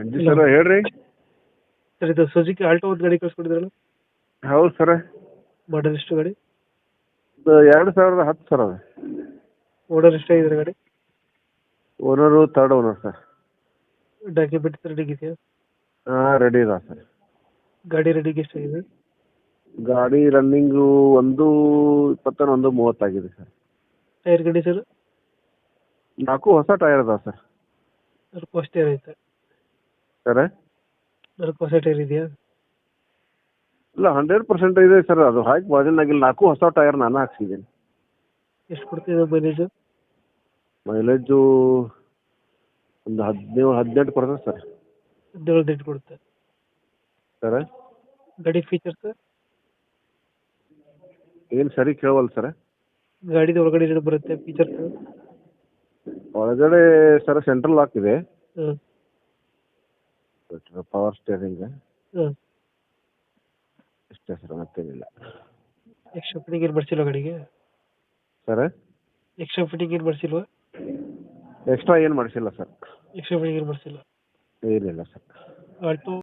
ಅಂಜಿ hello sir ಹೇಳ್ರಿ. Sir, ಇದು ಸುಜುಕಿ ಆಲ್ಟೋ ಒಂದು ಗಾಡಿ ಕಳ್ಸ್ಕೊಟ್ಟಿದ್ರಲ್ಲ, ಹೌದು ಸರ್. ಮಾಡಲ್ ಎಷ್ಟು ಗಾಡಿ? ಇದು 2010 ಸರ್ ಅದು. ಓನರ್ ಎಷ್ಟಾಗಿದ್ದಾರೆ ಗಾಡಿ? Owner third owner sir. Documents ready ಇದೆಯಾ? ಹಾಂ ರೆಡಿ ಇದೆ ಸರ್. ಗಾಡಿ ರೆಡಿಗೆ ಎಷ್ಟಾಗಿದೆ? ಗಾಡಿ ರನ್ನಿಂಗು 1:20 1:30 ಆಗಿದೆ ಸರ್. Tyre condition? 4 ಹೊಸ ಟೈರ್ ಅದಾವೆ ಸರ್. ನಾಲ್ಕು ಹೊಸ ಟೈರ್ ಐತೆ? ಸರ ನಾಲ್ಕು ಹೊಸ ಟೈರ್ ಇದೆಯಾ? ಇಲ್ಲ 100% ಇದೆ ಸರ್. ಅದು ಹಾಕಿ ಬಾಜಿನಾಗಿಲ್ಲ. 4 ಹೊಸ ಟೈರ್ ನಾನು ಹಾಕ್ಸಿದ್ದೀನಿ. ಎಷ್ಟು ಕೊಡ್ತಿದೆ ಮೈಲೇಜು? ಮೈಲೇಜು ಒಂದು 17-18 ಕೊಡ್ತದೆ ಸರ್. 17-18 ಕೊಡುತ್ತೆ. ಸರ ಗಾಡಿ ಫೀಚರ್ಸ್? ಏನು ಸರಿ ಕೇಳವಲ್ಲ ಸರ್. ಗಾಡಿದ ಒಳಗಡೆ ಏನು ಬರುತ್ತೆ ಫೀಚರ್ಸ್? ಒಳಗಡೆ ಸರ್ ಸೆಂಟ್ರಲ್ ಲಾಕ್ ಇದೆ, ಹಾಂ ಪವರ್ ಸ್ಟೇರಿಂಗ್ ಹಾಂ. ಅಷ್ಟೇ ಸರ್, ಮತ್ತೇನಿಲ್ಲ. ಎಕ್ಸ್ಟ್ರಾ ಫಿಟ್ಟಿಂಗ್ ಏನು ಮಾಡಿಸಿಲ್ವ ಗಾಡಿಗೆ? ಸರ್ ಎಕ್ಸ್ಟ್ರಾ ಫಿಟ್ಟಿಂಗ್ ಏನು ಮಾಡಿಸಿಲ್ವಾ? ಎಕ್ಸ್ಟ್ರಾ ಏನು ಮಾಡಿಸಿಲ್ಲ ಸರ್. ಎಕ್ಸ್ಟ್ರಾ ಫಿಟ್ಟಿಂಗ್ ಏನು ಮಾಡಿಸಿಲ್ಲ. ಏನಿಲ್ಲ ಸರ್. ಆಲ್ಟೋ